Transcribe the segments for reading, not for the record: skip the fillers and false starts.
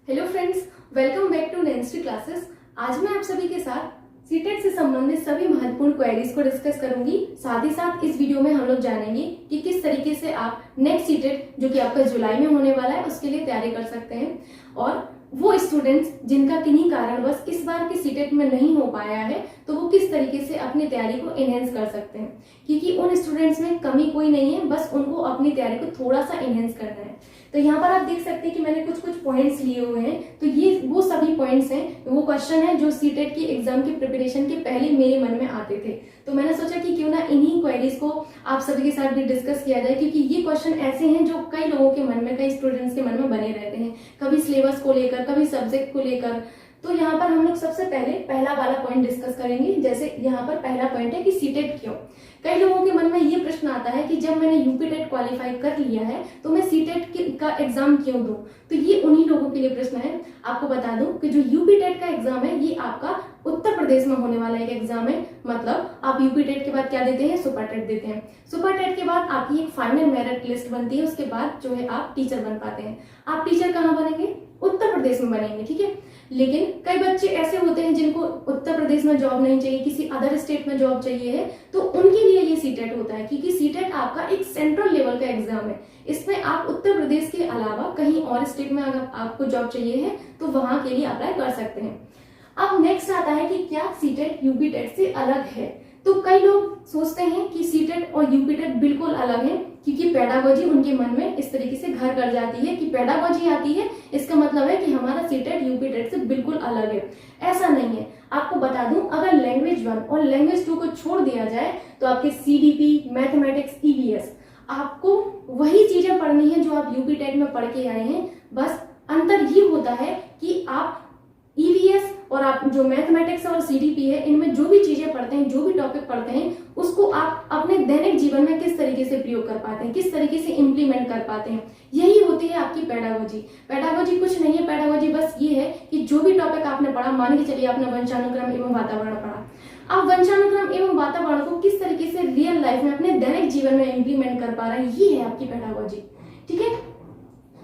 Hello friends, welcome back to Nancy classes. आज मैं आप सभी के साथ सीटेट से संबंधित सभी महत्वपूर्ण क्वेरीज को डिस्कस करूंगी। साथ ही साथ इस वीडियो में हम लोग जानेंगे कि किस तरीके से आप नेक्स्ट सीटेट जो कि आपका जुलाई में होने वाला है उसके लिए तैयारी कर सकते हैं, और वो स्टूडेंट्स जिनका किन्हीं कारणवश इस बार की सीटेट में नहीं हो पाया है तो वो किस तरीके से अपनी तैयारी को एनहेंस कर सकते हैं, क्योंकि उन स्टूडेंट्स में कमी कोई नहीं है, बस उनको अपनी तैयारी को थोड़ा सा एनहेंस करना है। तो यहाँ पर आप देख सकते हैं कि मैंने कुछ कुछ पॉइंट्स लिए हुए हैं। तो ये वो सभी पॉइंट्स हैं, वो क्वेश्चन है जो सीटेट की एग्जाम की प्रिपरेशन के पहले मेरे मन में आते थे। तो मैंने सोचा कि क्यों ना इन्हीं क्वेरीज को आप सभी के साथ भी डिस्कस किया जाए, क्योंकि ये क्वेश्चन ऐसे हैं जो कई लोगों के मन में, कई स्टूडेंट्स के मन में बने रहते हैं, कभी सिलेबस को लेकर, कभी सब्जेक्ट को लेकर। तो यहाँ पर हम लोग सबसे पहले पहला वाला पॉइंट डिस्कस करेंगे। जैसे यहाँ पर पहला पॉइंट है कि सीटेट क्यों। कई लोगों के मन में ये प्रश्न आता है कि जब मैंने यूपी टेट क्वालिफाई कर लिया है तो मैं सीटेट का एग्जाम क्यों दूं। तो ये उन्हीं लोगों के लिए प्रश्न है। आपको बता दूं कि जो यूपी टेट का एग्जाम है ये आपका उत्तर प्रदेश में होने वाला एक एग्जाम है। मतलब आप यूपी टेट के बाद क्या देते हैं, सुपर टेट देते हैं। सुपर टेट के बाद आपकी एक फाइनल मेरिट लिस्ट बनती है, उसके बाद जो है आप टीचर बन पाते हैं। आप टीचर कहाँ बनेंगे, उत्तर प्रदेश में बनेंगे, ठीक है। लेकिन कई बच्चे ऐसे होते हैं जिनको उत्तर प्रदेश में जॉब नहीं चाहिए, किसी अदर स्टेट में जॉब चाहिए है, तो उनके लिए ये सीटेट होता है, क्योंकि सीटेट आपका एक सेंट्रल लेवल का एग्जाम है। इसमें आप उत्तर प्रदेश के अलावा कहीं और स्टेट में अगर आपको जॉब चाहिए है तो वहां के लिए अप्लाई कर सकते हैं। अब नेक्स्ट आता है कि क्या सीटेट यूपी टेट से अलग है। तो कई लोग सोचते हैं कि सीटेट और यूपी टेट बिल्कुल अलग है, क्योंकि पेडागोजी उनके मन में इस तरीके से घर कर जाती है कि पेडागोजी आती है, इसका मतलब है कि हमारा सीटेट यूपी टेट से बिल्कुल अलग है। ऐसा नहीं है। आपको बता दूं, अगर लैंग्वेज 1 और लैंग्वेज 2 को छोड़ दिया जाए तो आपके सीडीपी, मैथमेटिक्स, ईवीएस आपको वही चीजें पढ़नी है जो आप यूपी टेट में पढ़ के आए हैं। बस अंतर ये होता है कि आप ईवीएस और आप जो मैथमेटिक्स और सीडीपी है, इनमें जो भी चीजें पढ़ते हैं, जो भी टॉपिक पढ़ते हैं, उसको आप अपने दैनिक जीवन में किस तरीके से प्रयोग कर पाते हैं, किस तरीके से इंप्लीमेंट कर पाते हैं, यही होती है आपकी पेडागोजी। पेडागोजी कुछ नहीं है, पेडागोजी बस ये है कि जो भी टॉपिक आपने पढ़ा, मान के चलिए आपने वंशानुक्रम एवं वातावरण पढ़ा, आप वंशानुक्रम एवं वातावरण को किस तरीके से रियल लाइफ में अपने दैनिक जीवन में इंप्लीमेंट कर पा रहे हैं, ये है आपकी पेडागोजी, ठीक है।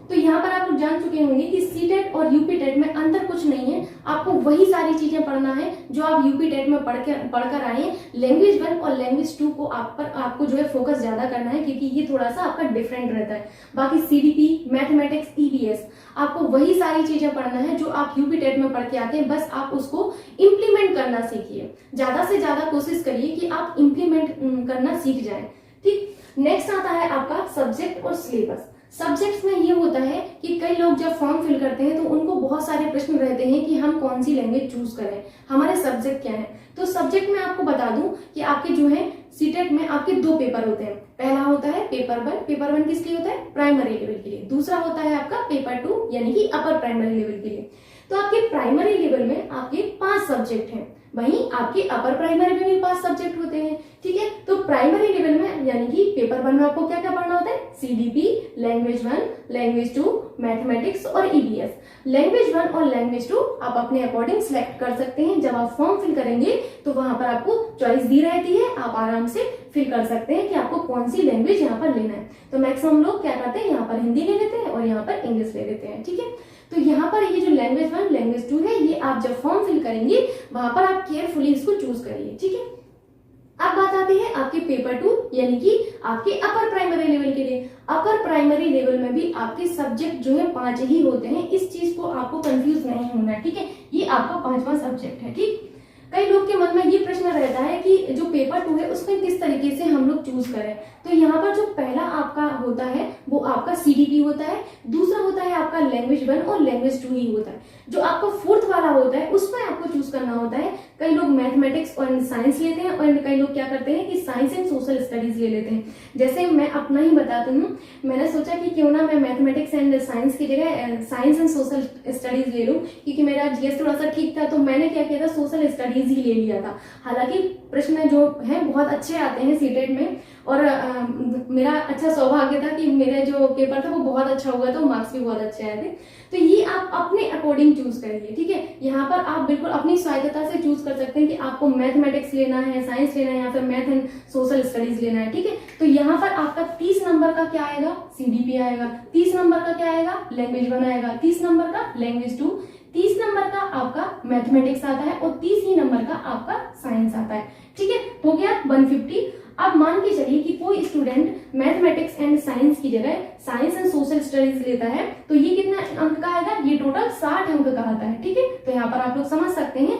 तो यहाँ पर आप लोग जान चुके होंगे कि सीटेट और यूपी टेट में अंतर कुछ नहीं है। आपको वही सारी चीजें पढ़ना है जो आप यूपी टेट में पढ़कर आए हैं। लैंग्वेज 1 और लैंग्वेज 2 को आपको जो है फोकस ज्यादा करना है, क्योंकि ये थोड़ा सा आपका डिफरेंट रहता है। बाकी सीडीपी, मैथमेटिक्स, ईवीएस आपको वही सारी चीजें पढ़ना है जो आप यूपी टेट में पढ़ के आते हैं। बस आप उसको इम्प्लीमेंट करना सीखिए। ज्यादा से ज्यादा कोशिश करिए कि आप इम्प्लीमेंट करना सीख जाए, ठीक। नेक्स्ट आता है आपका सब्जेक्ट और सिलेबस। सब्जेक्ट्स में ये होता है कि कई लोग जब फॉर्म फिल करते हैं तो उनको बहुत सारे प्रश्न रहते हैं कि हम कौन सी लैंग्वेज चूज करें, हमारे सब्जेक्ट क्या है। तो सब्जेक्ट में आपको बता दूं कि आपके जो है सीटेट में आपके 2 पेपर होते हैं। पहला होता है पेपर 1। पेपर 1 किस लिए होता है, प्राइमरी लेवल के लिए। दूसरा होता है आपका पेपर 2 यानी कि अपर प्राइमरी लेवल के लिए। तो आपके प्राइमरी लेवल में आपके 5 सब्जेक्ट हैं, वहीं आपके अपर प्राइमरी में भी 5 सब्जेक्ट होते हैं, ठीक है। तो प्राइमरी लेवल में यानी कि पेपर 1 में आपको क्या क्या पढ़ना होता है, सीडीपी, लैंग्वेज 1, लैंग्वेज 2, मैथमेटिक्स और ईवीएस। लैंग्वेज 1 और लैंग्वेज 2 आप अपने अकॉर्डिंग सिलेक्ट कर सकते हैं। जब आप फॉर्म फिल करेंगे तो वहां पर आपको चॉइस दी रहती है, आप आराम से फिल कर सकते हैं कि आपको कौन सी लैंग्वेज यहाँ पर लेना है। तो मैक्सिमम लोग क्या करते हैं, यहाँ पर हिंदी ले लेते हैं और यहाँ पर इंग्लिश ले लेते हैं, ठीक है। तो यहाँ पर ये जो लैंग्वेज 1, लैंग्वेज 2 है, ये आप जब फॉर्म फिल करेंगे वहां पर आप केयरफुली इसको चूज करिए, ठीक है। अब बात आती है आपके पेपर 2 यानी कि आपके अपर प्राइमरी लेवल के लिए। अपर प्राइमरी लेवल में भी आपके सब्जेक्ट जो है 5 ही होते हैं। इस चीज को आपको कंफ्यूज नहीं होना है, ठीक है। ये आपका 5वां सब्जेक्ट है, ठीक। कई लोग के मन में ये प्रश्न रहता है कि जो पेपर 2 है उसमें किस तरीके से हम लोग चूज करें। तो यहाँ पर जो पहला आपका होता है वो आपका सीडीपी होता है, दूसरा होता है आपका लैंग्वेज 1 और लैंग्वेज 2 ही होता है। जो आपका 4th वाला होता है उसमें आपको चूज करना होता है। कई लोग मैथमेटिक्स और साइंस लेते हैं और कई लोग क्या करते हैं कि साइंस एंड सोशल स्टडीज ले लेते हैं। जैसे मैं अपना ही बताती हूँ, मैंने सोचा कि क्यों ना मैं मैथमेटिक्स एंड साइंस की जगह साइंस एंड सोशल स्टडीज ले लूँ, क्योंकि मेरा जीएस थोड़ा सा ठीक था। तो मैंने क्या किया था, सोशल स्टडीज स्टडीज ही ले लिया था। हालांकि प्रश्न जो है बहुत अच्छे आते हैं सीटेट में, और मेरा अच्छा सौभाग्य था कि मेरा जो पेपर था वो बहुत अच्छा हुआ, तो मार्क्स भी बहुत अच्छे आए थे। तो ये आप अपने अकॉर्डिंग चूज करिए, ठीक है। यहाँ पर आप बिल्कुल अपनी स्वायत्तता से चूज कर सकते हैं कि आपको मैथमेटिक्स लेना है, साइंस लेना है, या फिर मैथ एंड सोशल स्टडीज लेना है, ठीक है। तो यहाँ पर आपका 30 नंबर का क्या आएगा, सीडीपी आएगा। 30 नंबर का क्या आएगा, लैंग्वेज 1 आएगा। 30 नंबर का लैंग्वेज 2, 30 नंबर का आपका मैथमेटिक्स आता है, और 30 ही नंबर का आपका साइंस आता है, ठीक है। हो गया 150। अब मान के चलिए कि कोई स्टूडेंट मैथमेटिक्स एंड साइंस की जगह साइंस एंड सोशल स्टडीज लेता है, तो ये कितना अंक का आएगा, ये टोटल 60 अंक का आता है, ठीक है। तो यहाँ पर आप लोग समझ सकते हैं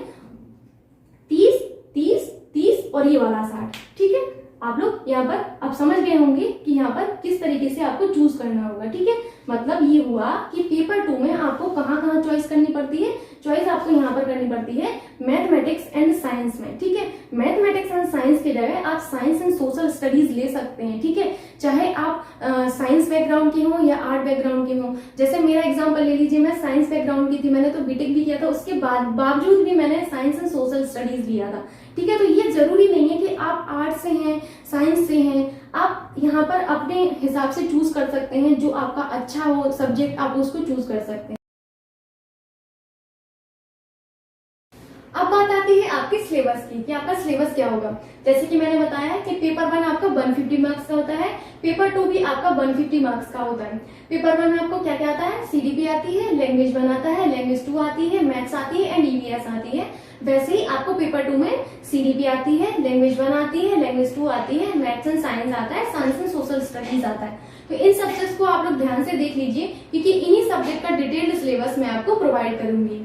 30 30 30 और ये वाला 60, ठीक है। आप लोग यहाँ पर अब समझ गए होंगे कि यहाँ पर किस तरीके से आपको चूज करना होगा, ठीक है। मतलब ये हुआ कि पेपर 2 में आपको कहाँ चॉइस करनी पड़ती है, चॉइस आपको यहाँ पर करनी पड़ती है मैथमेटिक्स एंड साइंस में, ठीक है। मैथमेटिक्स एंड साइंस की जगह आप साइंस एंड सोशल स्टडीज ले सकते हैं, ठीक है। चाहे आप साइंस बैकग्राउंड के हो या आर्ट बैकग्राउंड के हो। जैसे मेरा एग्जांपल ले लीजिए, मैं साइंस बैकग्राउंड की थी, मैंने तो बीटेक भी किया था, उसके बावजूद भी मैंने साइंस एंड सोशल स्टडीज लिया था, ठीक है। तो ये जरूरी नहीं है कि आप आर्ट से हैं, साइंस से हैं, आप यहाँ पर अपने हिसाब से चूज कर सकते हैं, जो आपका अच्छा हो सब्जेक्ट आप उसको चूज कर सकते हैं। अब बात आती है आपके सिलेबस की कि आपका सिलेबस क्या होगा। जैसे कि मैंने बताया कि पेपर 1 आपका 150 मार्क्स का होता है, पेपर 2 भी आपका 150 मार्क्स का होता है। पेपर 1 में आपको क्या क्या आता है, सीडीपी आती है, लैंग्वेज 1 आता है, लैंग्वेज 2 आती है, मैथ्स आती है एंड ईवीएस आती है। वैसे ही आपको पेपर 2 में सीडीपी आती है, लैंग्वेज 1 आती है, लैंग्वेज 2 आती है, मैथ्स एंड साइंस आता है, साइंस एंड सोशल स्टडीज आता है। तो इन सब्जेक्ट्स को आप लोग ध्यान से देख लीजिए, क्योंकि इन्हीं सब्जेक्ट का डिटेल्ड सिलेबस मैं आपको प्रोवाइड करूंगी।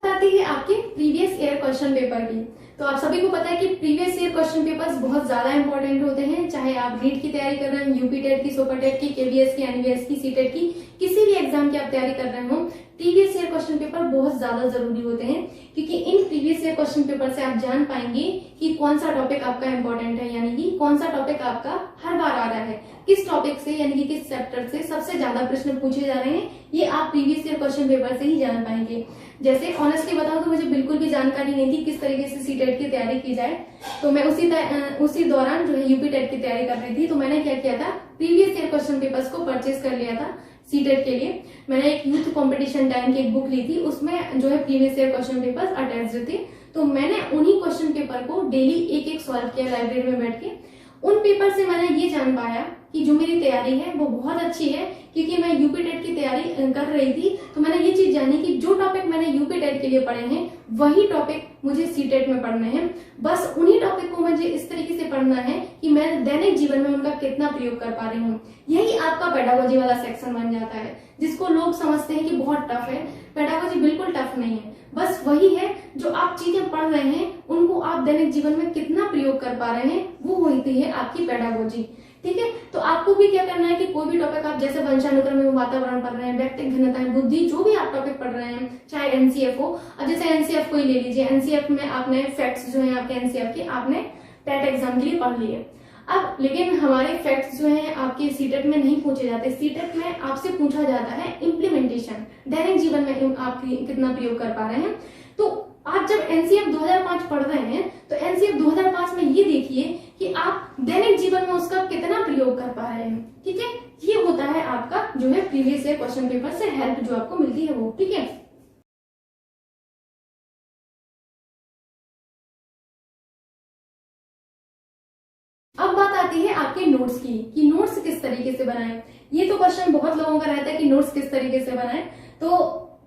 आती है आपके प्रीवियस ईयर क्वेश्चन पेपर की। तो आप सभी को पता है कि प्रीवियस ईयर क्वेश्चन पेपर्स बहुत ज्यादा इंपॉर्टेंट होते हैं। चाहे आप नीट की तैयारी कर रहे हैं, यूपी टेट की, सुपर टेट की, केवीएस की, एनवीएस की, सीटेट की, किसी भी एग्जाम की आप तैयारी कर रहे हो, प्रीवियस ईयर क्वेश्चन पेपर बहुत ज्यादा जरूरी होते हैं, क्योंकि in previous year question paper से आप जान पाएंगे कि कौन सा टॉपिक आपका इंपॉर्टेंट है, यानी कि कौन सा टॉपिक आपका हर बार आ रहा है, किस टॉपिक से यानी कि किस चैप्टर से सबसे ज्यादा प्रश्न पूछे जा रहे हैं, ये आप प्रीवियस ईयर क्वेश्चन पेपर से ही जान पाएंगे। जैसे ऑनेस्टली बताऊं तो मुझे बिल्कुल भी जानकारी नहीं थी किस तरीके से सीटेट की तैयारी की जाए, तो मैं उसी दौरान जो है यूपी टेट की तैयारी कर रही थी। तो मैंने क्या किया था, प्रीवियस ईयर क्वेश्चन पेपर्स को परचेज कर लिया था सीटेट के लिए। मैंने एक यूथ कंपटीशन टाइम की एक बुक ली थी, उसमें जो है previous year question papers attached थे। तो मैंने उन्हीं क्वेश्चन पेपर को डेली एक एक सॉल्व किया लाइब्रेरी में बैठ के। उन पेपर से मैंने ये जान पाया कि जो मेरी तैयारी है वो बहुत अच्छी है, क्योंकि मैं यूपी टेट की तैयारी कर रही थी। तो मैंने ये चीज जानी कि जो टॉपिक मैंने यूपी टेट के लिए पढ़े हैं वही टॉपिक मुझे सीटेट में पढ़ने हैं। बस उन्हीं टॉपिक को मुझे इस तरीके से पढ़ना है कि मैं दैनिक जीवन में उनका कितना प्रयोग कर पा रही हूँ। यही आपका पेडागोजी वाला सेक्शन बन जाता है, जिसको लोग समझते हैं कि बहुत टफ है। पेडागोजी बिल्कुल टफ नहीं है, बस वही है जो आप चीजें पढ़ रहे हैं उनको आप दैनिक जीवन में कितना प्रयोग कर पा रहे हैं, वो होती है आपकी पेडागोजी, ठीक है। तो आपको भी क्या करना है कि कोई भी टॉपिक आप जैसे वंशानुक्रम में वातावरण पढ़ रहे हैं, व्यक्तिगत घनता, बुद्धि, जो भी आप टॉपिक पढ़ रहे हैं, चाहे एनसीएफ हो, अब जैसे एनसीएफ को ही ले लीजिए, एनसीएफ में आपने फैक्ट्स जो है आपके एनसीएफ के आपने टेट एग्जाम के लिए पढ़ लिए। अब लेकिन हमारे फैक्ट्स जो हैं आपके सीटेट में नहीं पूछे जाते। सीटेट में आपसे पूछा जाता है इम्प्लीमेंटेशन, दैनिक जीवन में आप कितना प्रयोग कर पा रहे हैं। तो आप जब एनसीएफ 2005 पढ़ रहे हैं तो एनसीएफ 2005 में ये देखिए कि आप दैनिक जीवन में उसका कितना प्रयोग कर पा रहे हैं, ठीक है। ये होता है आपका जो है प्रीवियस ईयर क्वेश्चन पेपर से हेल्प जो आपको मिलती है वो, ठीक है। अब बात आती है आपके नोट्स की कि नोट्स किस तरीके से बनाएं। ये तो क्वेश्चन बहुत लोगों का रहता है कि नोट्स किस तरीके से बनाएं। तो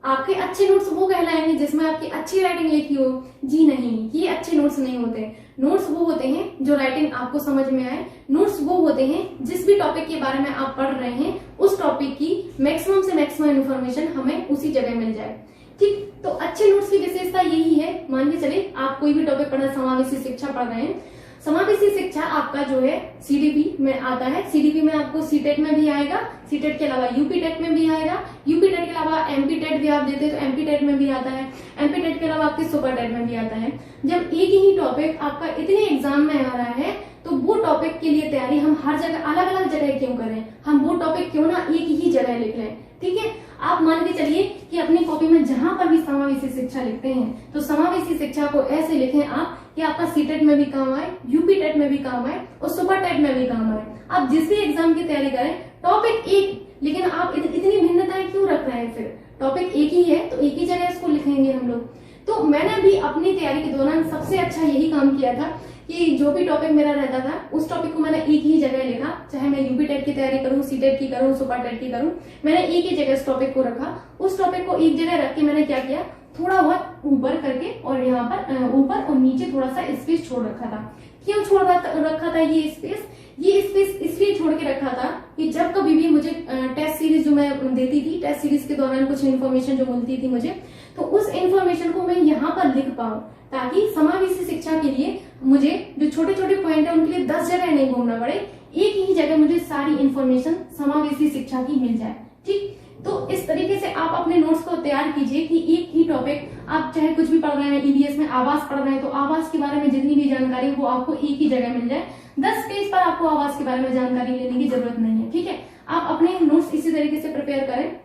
आपके अच्छे नोट्स वो कहलाएंगे जिसमें आपकी अच्छी राइटिंग लिखी हो। जी नहीं, ये अच्छे नोट्स नहीं होते। नोट्स वो होते हैं जो राइटिंग आपको समझ में आए। नोट्स वो होते हैं जिस भी टॉपिक के बारे में आप पढ़ रहे हैं उस टॉपिक की मैक्सिमम से मैक्सिमम इन्फॉर्मेशन हमें उसी जगह मिल जाए, ठीक। तो अच्छे नोट्स की विशेषता यही है। मान के चले आप कोई भी टॉपिक पढ़ना, समावेशी शिक्षा पढ़ रहे हैं, समावेशी शिक्षा आपका जो है सीडीपी में आता है। सीडीपी में आपको सीटेट में भी आएगा, सीटेट के अलावा यूपी टेट में भी आएगा, यूपी टेट के अलावा एमपी टेट भी आप देते हैं तो एमपी टेट में भी आता है, एमपी टेट के अलावा आपके सुपर टेट में भी आता है। जब एक ही टॉपिक आपका इतने एग्जाम में आ रहा है तो वो टॉपिक के लिए तैयारी हम हर जगह अलग अलग जगह क्यों करें, हम वो टॉपिक क्यों ना एक ही जगह लिख लें, ठीक है। आप मान के चलिए कि अपनी कॉपी में जहां पर भी समावेशी शिक्षा लिखते हैं तो समावेशी शिक्षा को ऐसे लिखें आप कि आपका सीटेट में भी काम आए, यूपी टेट में भी काम आए और सुपर टेट में भी काम आए। आप जिस भी एग्जाम की तैयारी करें टॉपिक एक, लेकिन आप इतनी भिन्नताएं क्यों रख रहे हैं? फिर टॉपिक एक ही है तो एक ही जगह इसको लिखेंगे हम लोग। तो मैंने भी अपनी तैयारी के दौरान सबसे अच्छा यही काम किया था कि जो भी टॉपिक मेरा रहता था उस टॉपिक को मैंने एक ही जगह लिखा, चाहे मैं यूपी टेट की तैयारी करूं, सीटेट की करूं, सुपर टेट की करूं, मैंने एक ही जगह इस टॉपिक को रखा। उस टॉपिक को एक जगह रख के मैंने क्या किया, थोड़ा बहुत ऊपर करके और यहाँ पर ऊपर और नीचे थोड़ा सा स्पेस छोड़ रखा था। क्यों छोड़ रखा था ये स्पेस? ये स्पेस इसलिए छोड़ के रखा था कि जब कभी भी मुझे टेस्ट सीरीज जो मैं देती थी, टेस्ट सीरीज के दौरान कुछ इन्फॉर्मेशन जो मिलती थी मुझे, तो उस इन्फॉर्मेशन को मैं यहाँ पर लिख पाऊं, ताकि समावेशी शिक्षा के लिए मुझे जो छोटे छोटे पॉइंट है उनके लिए 10 जगह नहीं घूमना पड़े, एक ही जगह मुझे सारी इन्फॉर्मेशन समावेशी शिक्षा की मिल जाए। ठीक, तो इस तरीके से आप अपने नोट्स को तैयार कीजिए कि एक ही टॉपिक, आप चाहे कुछ भी पढ़ रहे हैं, ईवीएस में आवास पढ़ रहे हैं तो आवास के बारे में जितनी भी जानकारी वो आपको एक ही जगह मिल जाए। 10 पेज पर आपको आवास के बारे में जानकारी लेने की जरूरत नहीं है। ठीक है, आप अपने नोट्स इसी तरीके से प्रिपेयर करें।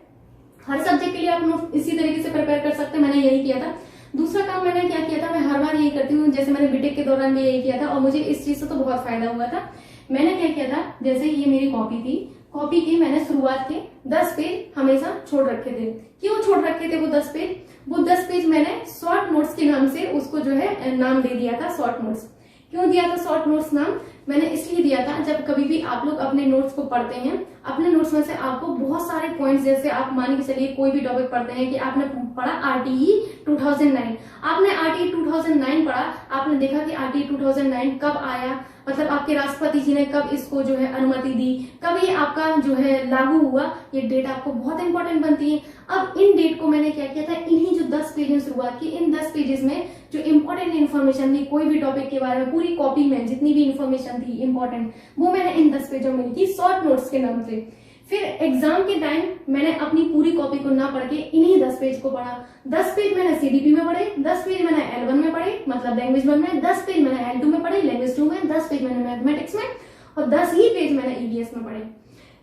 हर सब्जेक्ट के लिए आप नोट्स इसी तरीके से प्रिपेयर कर सकते हैं। मैंने यही किया था। दूसरा काम मैंने क्या किया था, मैं हर बार यही करती हूँ, जैसे मैंने बीटेक के दौरान भी यही किया था और मुझे इस चीज से तो बहुत फायदा हुआ था। मैंने क्या किया था, जैसे ये मेरी कॉपी थी, कॉपी की मैंने शुरुआत के 10 पेज हमेशा छोड़ रखे थे। क्यों छोड़ रखे थे वो 10 पेज? वो 10 पेज मैंने शॉर्ट नोट्स के नाम से उसको जो है नाम दे दिया था, शॉर्ट नोट्स। क्यों दिया था शॉर्ट नोट्स नाम? मैंने इसलिए दिया था, जब कभी भी आप लोग अपने नोट्स को पढ़ते हैं, अपने नोट्स में से आपको बहुत सारे पॉइंट्स, जैसे आप मान के चलिए कोई भी टॉपिक पढ़ते हैं कि आपने पढ़ा आरटीई 2009, आपने आरटीई 2009 पढ़ा, आपने देखा कि आरटीई 2009 कब आया, मतलब आपके राष्ट्रपति जी ने कब इसको जो है अनुमति दी, कब ये आपका जो है लागू हुआ, ये डेट आपको बहुत इंपॉर्टेंट बनती है। अब इन डेट को मैंने क्या किया था, इन्हीं जो 10 पेज में शुरुआत की, इन 10 पेजेस में जो इंपॉर्टेंट इन्फॉर्मेशन थी कोई भी टॉपिक के बारे में, पूरी कॉपी में जितनी भी इन्फॉर्मेशन थी इंपॉर्टेंट, वो मैंने इन 10 पेजों में लिखी शॉर्ट नोट्स के नाम से। फिर एग्जाम के टाइम मैंने अपनी पूरी कॉपी को ना पढ़ के इन्हीं 10 पेज को पढ़ा। 10 पेज मैंने सीडीपी में पढ़े, 10 पेज मैंने L1 में पढ़े, मतलब लैंग्वेज 1 में, 10 पेज मैंने L2 में पढ़े, लैंग्वेज 2 में, 10 पेज मैंने मैथमेटिक्स में और 10 ही पेज मैंने ईवीएस में पढ़े।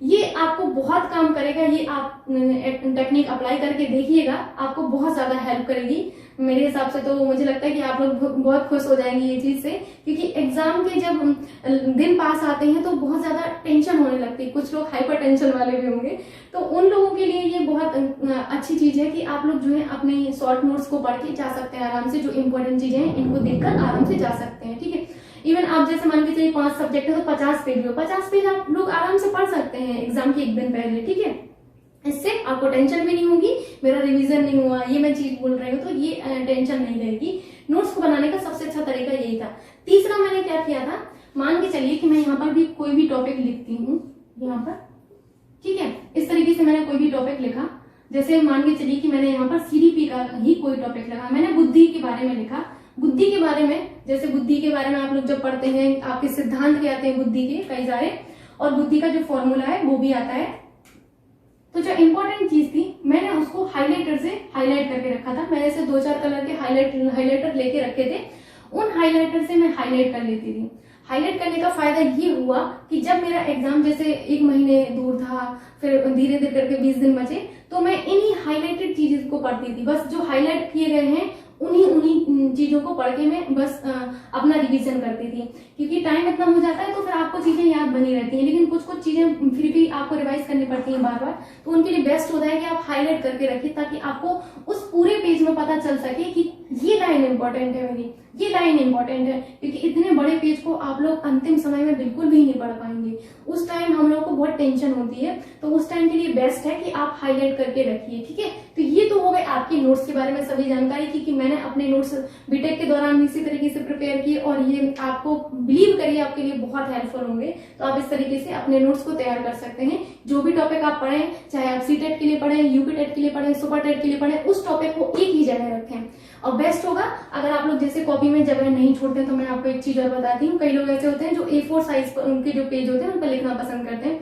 ये आपको बहुत काम करेगा। ये आप टेक्निक अप्लाई करके देखिएगा, आपको बहुत ज्यादा हेल्प करेगी। मेरे हिसाब से तो मुझे लगता है कि आप लोग बहुत खुश हो जाएंगे ये चीज से, क्योंकि एग्जाम के जब दिन पास आते हैं तो बहुत ज्यादा टेंशन होने लगती है। कुछ लोग हाइपर टेंशन वाले भी होंगे, तो उन लोगों के लिए ये बहुत अच्छी चीज है कि आप लोग जो है अपने शॉर्ट नोट्स को पढ़ के जा सकते हैं आराम से। जो इंपॉर्टेंट चीजें हैं इनको देखकर आराम से जा सकते हैं। ठीक है, इवन आप जैसे मान के चलिए 5 सब्जेक्ट है तो 50 पेज हो, 50 पेज आप लोग आराम से पढ़ सकते हैं एग्जाम के एक दिन पहले। ठीक है, इससे आपको टेंशन भी नहीं होगी, मेरा रिवीजन नहीं हुआ, ये मैं चीज बोल रही हूँ, तो ये टेंशन नहीं रहेगी। नोट्स को बनाने का सबसे अच्छा तरीका यही था। तीसरा मैंने क्या किया था, मान के चलिए कि मैं यहाँ पर भी कोई भी टॉपिक लिखती हूँ, यहाँ पर, ठीक है, इस तरीके से मैंने कोई भी टॉपिक लिखा। जैसे मान के चलिए कि मैंने यहाँ पर सीडीपी का ही कोई टॉपिक लिखा, मैंने बुद्धि के बारे में लिखा। बुद्धि के बारे में, जैसे बुद्धि के बारे में आप लोग जब पढ़ते हैं, आपके सिद्धांत के आते हैं बुद्धि के कई सारे, और बुद्धि का जो फॉर्मूला है वो भी आता है। तो जो इंपॉर्टेंट चीज थी मैंने उसको हाइलाइटर से हाईलाइट करके रखा था। मैंने ऐसे 2-4 कलर के हाइलाइटर लेके रखे थे, उन हाइलाइटर से मैं हाईलाइट कर लेती थी। हाईलाइट करने का फायदा ये हुआ कि जब मेरा एग्जाम जैसे 1 महीने दूर था, फिर धीरे धीरे करके 20 दिन बचे, तो मैं इन्हीं हाईलाइटेड चीजें को पढ़ती थी। बस जो हाईलाइट किए गए हैं उन्हीं चीजों को पढ़ के मैं बस अपना रिवीजन करती थी, क्योंकि टाइम इतना हो जाता है तो फिर आपको चीजें याद बनी रहती हैं, लेकिन कुछ कुछ चीजें फिर भी आपको रिवाइज करनी पड़ती हैं बार बार। तो उनके लिए बेस्ट होता है कि आप हाईलाइट करके रखिए, ताकि आपको उस पूरे पेज में पता चल सके कि ये लाइन इंपॉर्टेंट है मेरी, ये लाइन इंपॉर्टेंट है। क्योंकि इतने बड़े पेज को आप लोग अंतिम समय में बिल्कुल भी नहीं पढ़ पाएंगे, उस टाइम हम लोग को बहुत टेंशन होती है। तो उस टाइम के लिए बेस्ट है कि आप हाईलाइट करके रखिए। ठीक है, तो ये तो हो गए आपके नोट्स के बारे में सभी जानकारी की, कि मैंने अपने नोट्स बीटेक के दौरान भी इसी तरीके से प्रिपेयर किए, और ये आपको बिलीव करिए आपके लिए बहुत हेल्पफुल होंगे। तो आप इस तरीके से अपने नोट्स को तैयार कर सकते हैं। जो भी टॉपिक आप पढ़ें, चाहे आप सीटेट के लिए पढ़ें, यूपी टेट के लिए पढ़ें, सुपर टेट के लिए पढ़ें, उस टॉपिक को एक ही जगह रखें। और बेस्ट होगा अगर आप लोग जैसे कॉपी में जगह नहीं छोड़ते, तो मैं आपको एक चीज और बताती हूँ। कई लोग ऐसे होते हैं जो A4 साइज पर उनके जो पेज होते हैं उन पर लिखना पसंद करते हैं।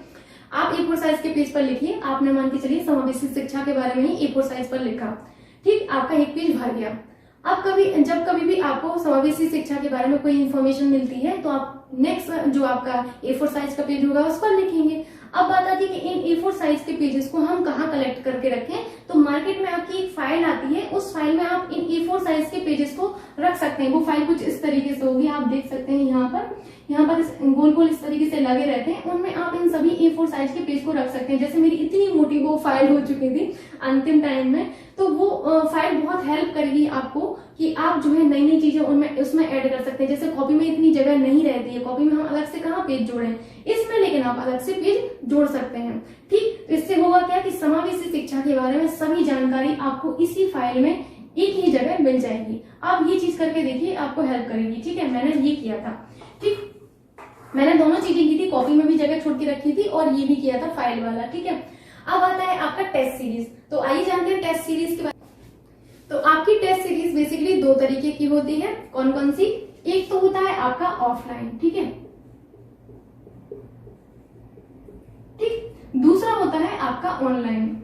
आप A4 साइज के पेज पर लिखिए। आपने मान के चलिए समावेशी शिक्षा के बारे में ही A4 साइज पर लिखा, ठीक, आपका एक पेज भर गया। अब जब कभी भी आपको समावेशी शिक्षा के बारे में कोई इन्फॉर्मेशन मिलती है, तो आप नेक्स्ट जो आपका A4 साइज का पेज होगा उस पर लिखेंगे। अब बात आती है कि इन A4 साइज के पेजेस को हम कहाँ कलेक्ट करके रखें। तो मार्केट में आपकी एक फाइल आती है, उस फाइल में आप इन A4 साइज के पेजेस को रख सकते हैं। वो फाइल कुछ इस तरीके से होगी, आप देख सकते हैं यहाँ पर गोल गोल इस तरीके से लगे रहते हैं, उनमें आप इन सभी A4 साइज के पेज को रख सकते हैं। जैसे मेरी इतनी मोटी वो फाइल हो चुकी थी अंतिम टाइम में, तो वो फाइल बहुत हेल्प करेगी आपको कि आप जो है नई नई चीजें उसमें ऐड कर सकते हैं। जैसे कॉपी में इतनी जगह नहीं रहती है, कॉपी में हम अलग से कहाँ पेज जोड़ें, इसमें लेकिन आप अलग से पेज जोड़ सकते हैं। ठीक, तो इससे होगा क्या कि समावेशी शिक्षा के बारे में सभी जानकारी आपको इसी फाइल में एक ही जगह मिल जाएगी। आप ये चीज करके देखिए, आपको हेल्प करेगी। ठीक है, मैंने ये किया था। ठीक, मैंने दोनों चीजें की थी, कॉपी में भी जगह छोड़ के रखी थी और ये भी किया था फाइल वाला। ठीक है, अब आता है आपका टेस्ट सीरीज। तो आइए जानते हैं टेस्ट सीरीज के बारे में। तो आपकी टेस्ट सीरीज बेसिकली दो तरीके की होती है। कौन कौन सी? एक तो होता है आपका ऑफलाइन, ठीक है, ठीक, दूसरा होता है आपका ऑनलाइन।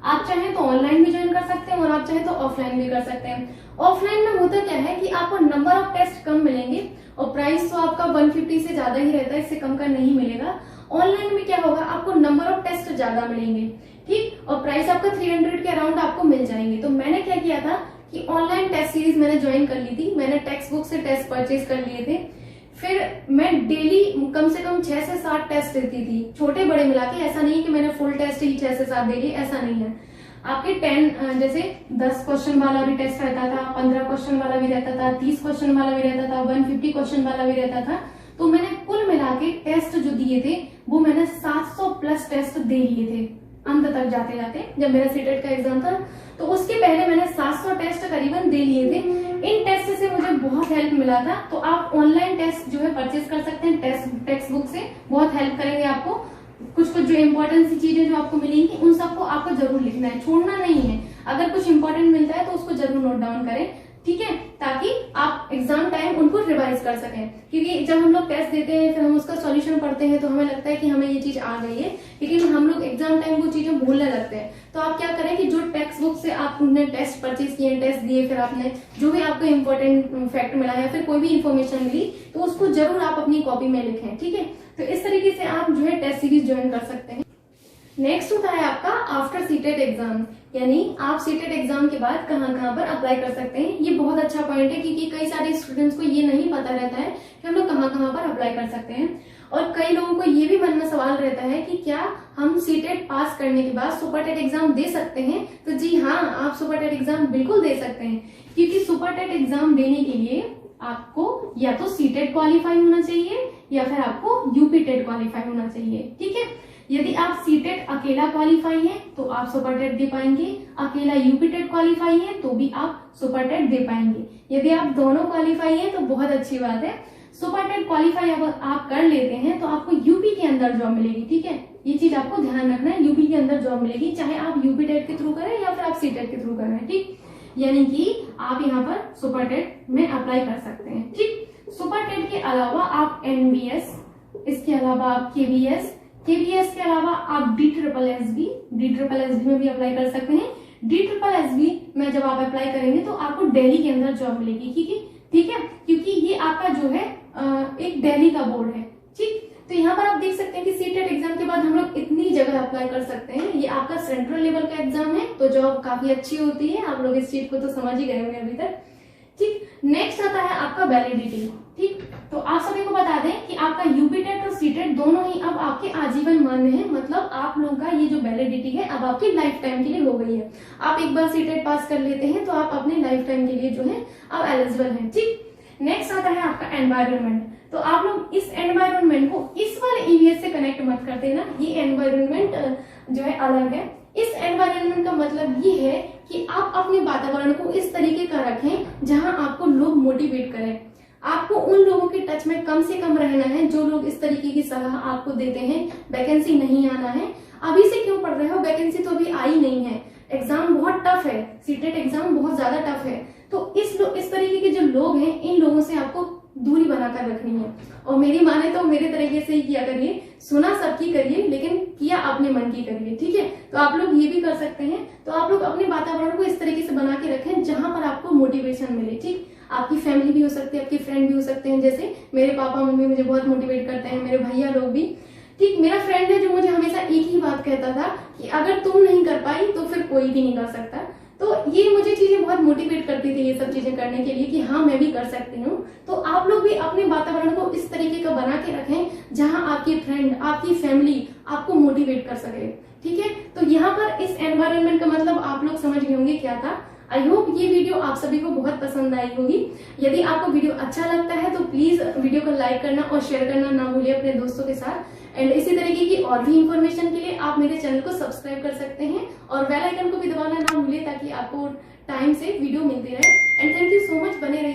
आप चाहें तो ऑनलाइन भी ज्वाइन कर सकते हैं और आप चाहें तो ऑफलाइन भी कर सकते हैं। ऑफलाइन में होता क्या है कि आपको नंबर ऑफ टेस्ट कम मिलेंगे और प्राइस तो आपका 150 से ज्यादा ही रहता है, इससे कम का नहीं मिलेगा। ऑनलाइन में क्या होगा, आपको नंबर ऑफ टेस्ट ज्यादा मिलेंगे, ठीक, और प्राइस आपका 300 के अराउंड आपको मिल जाएंगे। तो मैंने क्या किया था कि ऑनलाइन टेस्ट सीरीज मैंने ज्वाइन कर ली थी। मैंने टेक्स्ट बुक से टेस्ट परचेज कर लिए थे। फिर मैं डेली कम से कम 6 से 7 टेस्ट देती थी, छोटे बड़े मिला के। ऐसा नहीं है कि मैंने फुल टेस्ट ही 6 से 7 दे लिए, ऐसा नहीं है। आपके 10 जैसे 10 क्वेश्चन वाला भी टेस्ट रहता था, 15 क्वेश्चन वाला भी रहता था, 30 क्वेश्चन वाला भी रहता था, 150 क्वेश्चन वाला भी रहता था। तो मैंने कुल मिला के टेस्ट जो दिए थे वो मैंने 700 प्लस टेस्ट दे लिए थे अंत तक जाते जाते। जब मेरा सीटेट का एग्जाम था तो उसके पहले मैंने 700 टेस्ट करीबन दे लिए थे। इन टेस्ट से मुझे बहुत हेल्प मिला था। तो आप ऑनलाइन टेस्ट जो है परचेज कर सकते हैं टेक्स्ट बुक से, बहुत हेल्प करेंगे आपको। कुछ कुछ जो इम्पोर्टेंट सी चीजें जो आपको मिलेंगी उन सबको आपको जरूर लिखना है, छोड़ना नहीं है। अगर कुछ इंपॉर्टेंट मिलता है तो उसको जरूर नोट डाउन करें, ठीक है, ताकि आप एग्जाम टाइम उनको रिवाइज कर सकें। क्योंकि जब हम लोग टेस्ट देते हैं फिर हम उसका सॉल्यूशन पढ़ते हैं तो हमें लगता है कि हमें ये चीज आ गई है, लेकिन हम लोग एग्जाम टाइम वो चीजें भूलने लगते हैं। तो आप क्या करें कि जो टेक्स्ट बुक से आपने टेस्ट परचेज किए, टेस्ट दिए, फिर आपने जो भी आपको इम्पोर्टेंट फैक्ट मिला या फिर कोई भी इन्फॉर्मेशन मिली तो उसको जरूर आप अपनी कॉपी में लिखें, ठीक है। तो इस तरीके से आप जो है टेस्ट सीरीज ज्वाइन कर सकते हैं। नेक्स्ट होता है आपका आफ्टर सीटेट एग्जाम, यानी आप सीटेट एग्जाम के बाद कहाँ कहाँ पर अप्लाई कर सकते हैं। ये बहुत अच्छा पॉइंट है क्योंकि कई सारे स्टूडेंट्स को ये नहीं पता रहता है कि हम लोग कहाँ कहाँ पर अप्लाई कर सकते हैं। और कई लोगों को ये भी मन में सवाल रहता है कि क्या हम सीटेट पास करने के बाद सुपर टेट एग्जाम दे सकते हैं। तो जी हाँ, आप सुपर टेट एग्जाम बिल्कुल दे सकते हैं, क्योंकि सुपर टेट एग्जाम देने के लिए आपको या तो सीटेट क्वालिफाई होना चाहिए या फिर आपको यूपी टेट क्वालिफाई होना चाहिए, ठीक है। यदि आप सीटेट अकेला क्वालिफाई है तो आप सुपर टेट दे पाएंगे, अकेला यूपी टेट क्वालिफाई है तो भी आप सुपर टेट दे पाएंगे। यदि आप दोनों क्वालिफाई है तो बहुत अच्छी बात है। सुपर टेट क्वालिफाई अगर आप कर लेते हैं तो आपको यूपी के अंदर जॉब मिलेगी, ठीक है। ये चीज आपको ध्यान रखना है, यूपी के अंदर जॉब मिलेगी, चाहे आप यूपी टेट के थ्रू करें या फिर आप सीटेट के थ्रू करें, ठीक। यानी कि आप यहाँ पर सुपर टेट में अप्लाई कर सकते हैं, ठीक। सुपर टेट के अलावा आप एनबीएस, इसके अलावा आप केवीएस के अलावा आप DSSB में भी अप्लाई कर सकते हैं। DSSB में जब आप अप्लाई करेंगे तो आपको दिल्ली के अंदर जॉब मिलेगी, ठीक है, क्योंकि ये आपका जो है एक दिल्ली का बोर्ड है, ठीक। तो यहाँ पर आप देख सकते हैं कि सीटेट एग्जाम के बाद हम लोग इतनी जगह अप्लाई कर सकते हैं। ये आपका सेंट्रल लेवल का एग्जाम है तो जॉब काफी अच्छी होती है। आप लोग इस चीज को तो समझ ही गए होंगे अभी तक, ठीक। नेक्स्ट आता है आपका वैलिडिटी, ठीक। तो आप सभी को बता दें कि आपका यूपी टेट और सीटेट दोनों ही अब आपके आजीवन मान्य है। मतलब आप लोगों का ये जो वैलिडिटी है अब आपकी लाइफ टाइम के लिए हो गई है। आप एक बार सीटेट पास कर लेते हैं तो आप अपने लाइफ टाइम के लिए जो है अब एलिजिबल हैं, ठीक। नेक्स्ट आता है आपका एनवायरमेंट। तो आप लोग इस एनवायरमेंट को इस वाले ईवीएस से कनेक्ट मत करते ना, ये एनवायरमेंट जो है अलग है। इस एनवायरमेंट का मतलब ये है कि आप अपने वातावरण को इस तरीके का रखें जहां आपको लोग मोटिवेट करें। आपको उन लोगों के टच में कम से कम रहना है जो लोग इस तरीके की सलाह आपको देते हैं वैकेंसी नहीं आना है, अभी से क्यों पढ़ रहे हो, वैकेंसी तो अभी आई नहीं है, एग्जाम बहुत टफ है, सीटेट एग्जाम बहुत ज्यादा टफ है। तो इस तरीके के जो लोग हैं इन लोगों से आपको दूरी बनाकर रखनी है। और मेरी माने तो मेरे तरीके से ही किया करिए, सुना सबकी करिए लेकिन किया अपने मन की करिए, ठीक है। तो आप लोग ये भी कर सकते हैं। तो आप लोग अपने वातावरण को इस तरीके से बना के रखें जहां पर आपको मोटिवेशन मिले, ठीक। आपकी फैमिली भी हो सकती है, आपके फ्रेंड भी हो सकते हैं, जैसे मेरे पापा मम्मी मुझे बहुत मोटिवेट करते हैं, मेरे भैया लोग भी, ठीक, मेरा फ्रेंड है जो मुझे हमेशा एक ही बात कहता था कि अगर तुम नहीं कर पाई तो फिर कोई भी नहीं कर सकता। तो ये मुझे चीजें बहुत मोटिवेट करती थी, ये सब चीजें करने के लिए कि हाँ मैं भी कर सकती हूँ। तो आप लोग भी अपने वातावरण को इस तरीके का बना के रखें जहां आपकी फ्रेंड, आपकी फैमिली आपको मोटिवेट कर सके। ठीक है, तो यहाँ पर इस एनवायरनमेंट का मतलब आप लोग समझ गए होंगे क्या था। आई होप ये वीडियो आप सभी को बहुत पसंद आई होगी। यदि आपको वीडियो अच्छा लगता है तो प्लीज वीडियो को लाइक करना और शेयर करना ना भूलिए अपने दोस्तों के साथ। एंड इसी तरीके की और भी इंफॉर्मेशन के लिए आप मेरे चैनल को सब्सक्राइब कर सकते हैं और बेल आइकन को भी दबाना ना भूलिए ताकि आपको टाइम से वीडियो मिलती रहे। And thank you so much, बने रहिए।